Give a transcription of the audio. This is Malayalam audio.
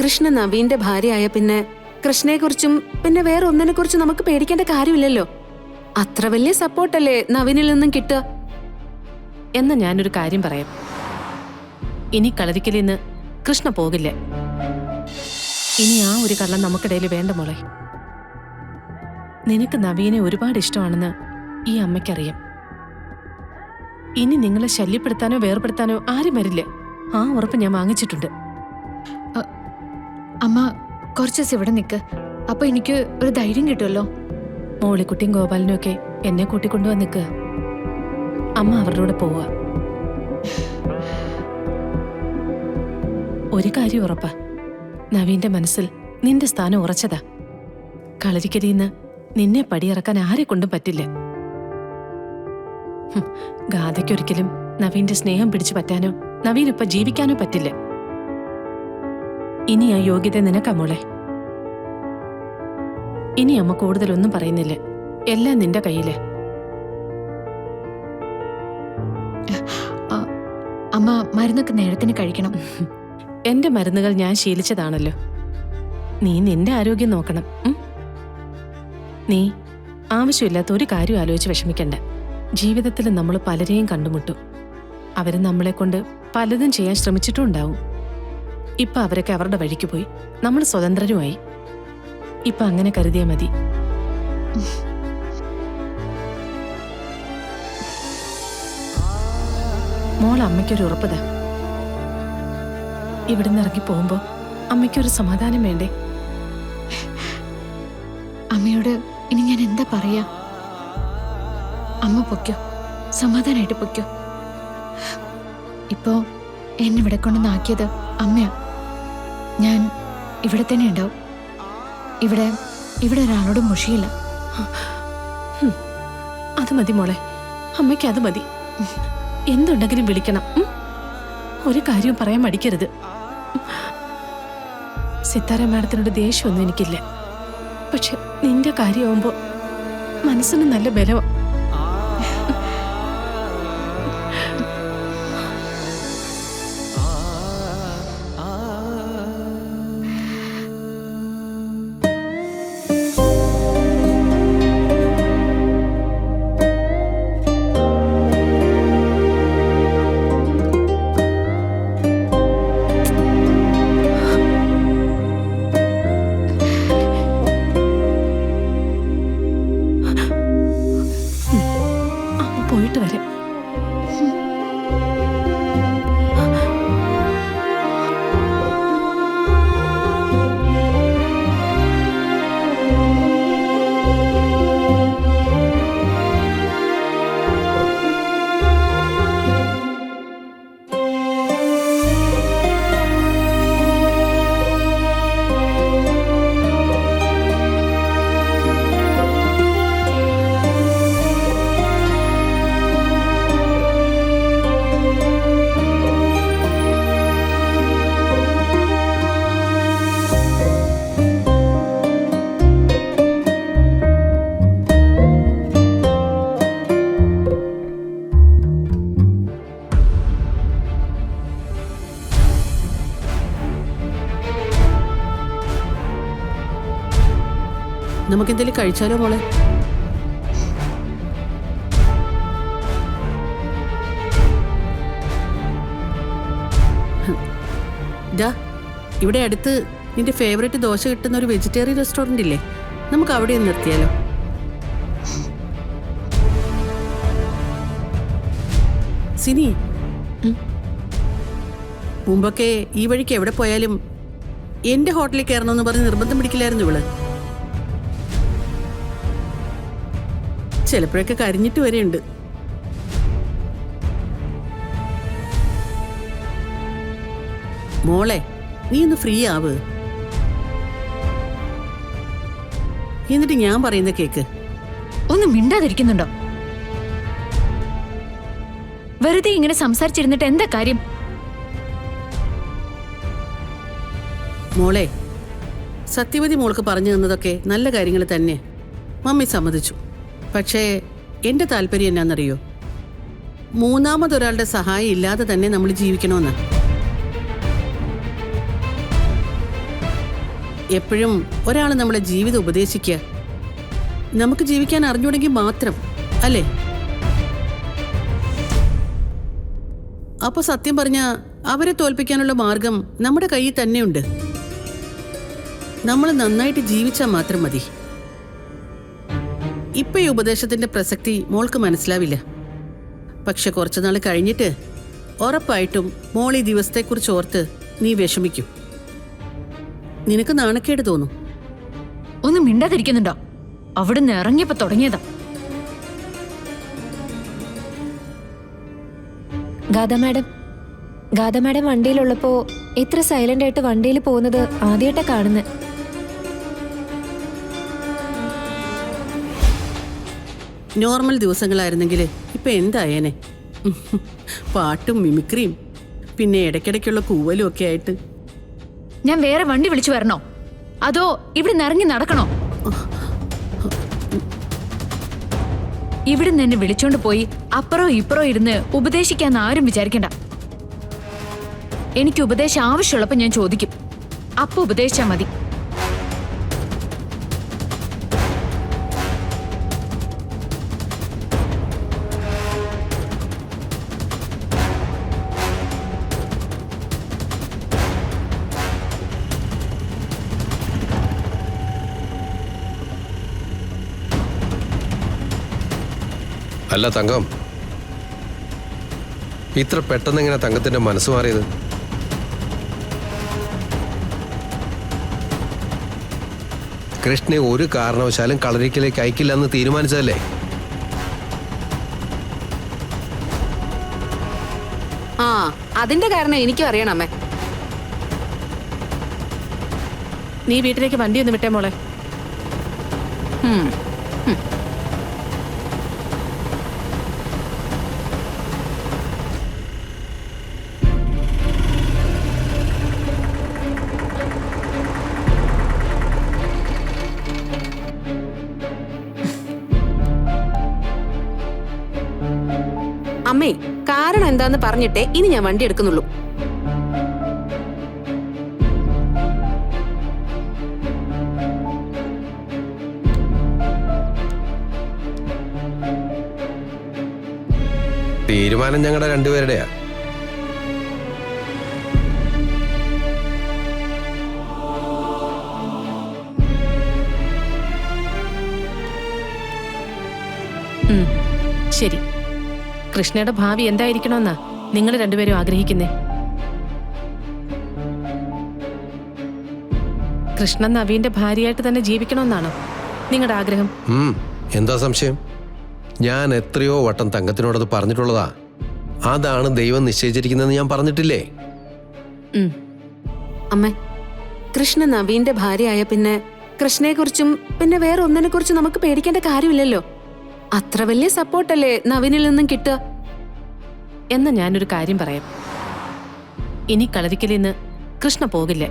കൃഷ്ണ നവീന്റെ ഭാര്യയായ പിന്നെ കൃഷ്ണയെക്കുറിച്ചും പിന്നെ വേറെ ഒന്നിനെ കുറിച്ചും നമുക്ക് പേടിക്കേണ്ട കാര്യമില്ലല്ലോ. അത്ര വലിയ സപ്പോർട്ടല്ലേ നവീനിൽ നിന്നും കിട്ടുക. എന്ന് ഞാനൊരു കാര്യം പറയാം. ഇനി കളരിക്കലിൽ നിന്ന് കൃഷ്ണ പോകില്ല. ഇനി ആ ഒരു കള്ളം നമുക്കിടയിൽ വേണ്ട മോളെ. നിനക്ക് നവീനെ ഒരുപാട് ഇഷ്ടമാണെന്ന് ഈ അമ്മയ്ക്കറിയാം. ഇനി നിങ്ങളെ ശല്യപ്പെടുത്താനോ വേർപെടുത്താനോ ആരും വരില്ല. ആ ഉറപ്പ് ഞാൻ വാങ്ങിച്ചിട്ടുണ്ട്. അമ്മ കുറച്ച് ദിവസം ഇവിടെ നിൽക്ക്. അപ്പൊ എനിക്ക് ഒരു ധൈര്യം കിട്ടുമല്ലോ. മോളിക്കുട്ടിയും ഗോപാലനും ഒക്കെ എന്നെ കൂട്ടിക്കൊണ്ടുവന്ന് നിൽക്കുക. അമ്മ അവരുടെ കൂടെ പോവുക. ഒരു കാര്യം ഉറപ്പാ, നവീന്റെ മനസ്സിൽ നിന്റെ സ്ഥാനം ഉറച്ചതാ. കളരിക്കരിന്ന് നിന്നെ പടിയിറക്കാൻ ആരെ കൊണ്ടും പറ്റില്ല. ഗാഥയ്ക്കൊരിക്കലും നവീന്റെ സ്നേഹം പിടിച്ചു പറ്റാനോ നവീനിപ്പ ജീവിക്കാനോ പറ്റില്ല. ഇനി ആ യോഗ്യത നിനക്കാ മോളെ. ഇനി അമ്മ കൂടുതലൊന്നും പറയുന്നില്ല. എല്ലാം നിന്റെ കയ്യില്. അമ്മ മരുന്നൊക്കെ നേരത്തിന് കഴിക്കണം. എന്റെ മരുന്നുകൾ ഞാൻ ശീലിച്ചതാണല്ലോ. നീ നിന്റെ ആരോഗ്യം നോക്കണം. നീ ആവശ്യമില്ലാത്ത ഒരു കാര്യം ആലോചിച്ച് വിഷമിക്കണ്ട. ജീവിതത്തിൽ നമ്മൾ പലരെയും കണ്ടുമുട്ടും. അവര് നമ്മളെ കൊണ്ട് പലതും ചെയ്യാൻ ശ്രമിച്ചിട്ടും ഉണ്ടാവും. ഇപ്പൊ അവരൊക്കെ അവരുടെ വഴിക്ക് പോയി. നമ്മൾ സ്വതന്ത്രരുമായി. ഇപ്പൊ അങ്ങനെ കരുതിയാ മതി. മോൾ അമ്മയ്ക്കൊരു ഉറപ്പതാ. ഇവിടുന്ന് ഇറങ്ങി പോകുമ്പോ അമ്മയ്ക്കൊരു സമാധാനം വേണ്ടേ? അമ്മയോട് ഇനി ഞാൻ എന്താ പറയാ? അമ്മ പൊയ്ക്കോ, സമാധാനായിട്ട് പൊയ്ക്കോ. ഇപ്പോ എന്നെ ഇവിടെ കൊണ്ടുവന്നാക്കിയത് അമ്മയാ. ഞാൻ ഇവിടെ തന്നെ ഉണ്ടാവും. ഇവിടെ ഒരാളോടും മുഷിയില്ല. അത് മതി മോളെ. അമ്മയ്ക്ക് അത് മതി. എന്തുണ്ടെങ്കിലും വിളിക്കണം. ഒരു കാര്യവും പറയാൻ മടിക്കരുത്. സിത്താര മാഡത്തിനോട് ദേഷ്യമൊന്നും എനിക്കില്ല. പക്ഷെ നിന്റെ കാര്യമാവുമ്പോ മനസ്സിന് നല്ല ബലവാ. പോയിട്ട് വരാം. നമുക്കെന്തെങ്കിലും കഴിച്ചാലോ മോളെ? ഇവിടെ അടുത്ത് നിന്റെ ഫേവറേറ്റ് ദോശ കിട്ടുന്ന ഒരു വെജിറ്റേറിയൻ റെസ്റ്റോറന്റ് ഇല്ലേ? നമുക്ക് അവിടെ ഒന്ന് നിർത്തിയാലോ? സിനി, മുമ്പൊക്കെ ഈ വഴിക്ക് എവിടെ പോയാലും എന്റെ ഹോട്ടലിൽ കയറണമെന്ന് പറഞ്ഞ് നിർബന്ധം പിടിക്കില്ലായിരുന്നു ഇവള്. ചിലപ്പോഴൊക്കെ കരിഞ്ഞിട്ട് വരെയുണ്ട്. മോളെ, നീ ഒന്ന് ഫ്രീ ആവ്. എന്നിട്ട് ഞാൻ പറയുന്ന കേക്ക്. ഒന്ന് മിണ്ടാതിരിക്കുന്നുണ്ടോ? വെറുതെ ഇങ്ങനെ സംസാരിച്ചിരുന്നിട്ട് എന്താ കാര്യം? മോളെ, സത്യവതി മോൾക്ക് പറഞ്ഞു തന്നതൊക്കെ നല്ല കാര്യങ്ങൾ തന്നെ. മമ്മി സമ്മതിച്ചു. പക്ഷേ എൻ്റെ താല്പര്യം എന്നാന്നറിയോ? മൂന്നാമതൊരാളുടെ സഹായം ഇല്ലാതെ തന്നെ നമ്മൾ ജീവിക്കണമെന്ന്. എപ്പോഴും ഒരാൾ നമ്മളെ ജീവിതം ഉപദേശിക്കുക നമുക്ക് ജീവിക്കാൻ അറിഞ്ഞുണ്ടെങ്കിൽ മാത്രം അല്ലേ? അപ്പൊ സത്യം പറഞ്ഞ അവരെ തോൽപ്പിക്കാനുള്ള മാർഗം നമ്മുടെ കയ്യിൽ തന്നെയുണ്ട്. നമ്മൾ നന്നായിട്ട് ജീവിച്ചാൽ മാത്രം മതി. ഇപ്പൊ ഈ ഉപദേശത്തിന്റെ പ്രസക്തി മോൾക്ക് മനസ്സിലാവില്ല. പക്ഷെ കുറച്ചുനാൾ കഴിഞ്ഞിട്ട് ഉറപ്പായിട്ടും മോൾ ഈ ദിവസത്തെക്കുറിച്ച് ഓർത്ത് നീ വിഷമിക്കും. നിനക്ക് നാണക്കേട് തോന്നും. ഒന്ന് മിണ്ടാതിരിക്കുന്നുണ്ടോ? അവിടുന്ന് ഇറങ്ങിയപ്പോ തുടങ്ങിയതാ. ഗാഥ മാഡം വണ്ടിയിലുള്ളപ്പോ ഇത്ര സൈലന്റ് ആയിട്ട് വണ്ടിയിൽ പോകുന്നത് ആദ്യമായിട്ടാ കാണുന്നത്. നോർമൽ ദിവസങ്ങളായിരുന്നെങ്കിൽ ഇപ്പൊ എന്തായേനെ? പാട്ടും മിമിക്രിയും പിന്നെ ഇടയ്ക്കിടയ്ക്കുള്ള കൂവലും ഒക്കെ ആയിട്ട്. ഞാൻ വേറെ വണ്ടി വിളിച്ചു വരണോ അതോ ഇവിടെ ഇറങ്ങി നടക്കണോ? ഇവിടുന്ന് എന്നെ വിളിച്ചോണ്ട് പോയി അപ്പുറോ ഇപ്പുറോ ഇരുന്ന് ഉപദേശിക്കാന്ന് ആരും വിചാരിക്കണ്ട. എനിക്ക് ഉപദേശം ആവശ്യമുള്ളപ്പോ ഞാൻ ചോദിക്കും, അപ്പൊ ഉപദേശിച്ചാ മതി. അല്ല തങ്കം, ഇത്ര പെട്ടെന്ന് എങ്ങനെ തങ്കത്തിന്റെ മനസ്സ് മാറിയത്? കൃഷ്ണനെ ഒരു കാരണവശാലും കളരിക്കലേക്ക് അയക്കില്ല എന്ന് തീരുമാനിച്ചതല്ലേ? ആ, അതിന്റെ കാരണം എനിക്കും അറിയണം അമ്മേ. നീ വീട്ടിലേക്ക് വണ്ടി ഒന്ന് വിട്ടേ മോളെ. അമ്മേ, കാരണം എന്താന്ന് പറഞ്ഞിട്ടേ ഇനി ഞാൻ വണ്ടി എടുക്കുന്നുള്ളൂ. തീരുമാനം ഞങ്ങളുടെ രണ്ടുപേരുടെയാ. ശരി, കൃഷ്ണയുടെ ഭാവി എന്തായിരിക്കണമെന്നാ നിങ്ങൾ രണ്ടുപേരും ആഗ്രഹിക്കുന്നേ? കൃഷ്ണ നവീന്റെ ഭാര്യയായിട്ട് തന്നെ ജീവിക്കണമെന്നാണോ നിങ്ങളുടെ ആഗ്രഹം? എന്താ സംശയം? ഞാൻ എത്രയോ വട്ടം തങ്കത്തിനോടത് പറഞ്ഞിട്ടുള്ളതാ. അതാണ് ദൈവം നിശ്ചയിച്ചിരിക്കുന്നതെന്ന് ഞാൻ പറഞ്ഞിട്ടില്ലേ? അമ്മേ, കൃഷ്ണ നവീന്റെ ഭാര്യയായ പിന്നെ കൃഷ്ണയെ കുറിച്ചും പിന്നെ വേറെ ഒന്നിനെ കുറിച്ചും നമുക്ക് പേടിക്കേണ്ട കാര്യമില്ലല്ലോ. അത്ര വലിയ സപ്പോർട്ടല്ലേ നവീനിൽ നിന്നും കിട്ടുക. എന്നാ ഞാനൊരു കാര്യം പറയാം. ഇനി കളരിക്കലിന്ന് കൃഷ്ണ പോകില്ല.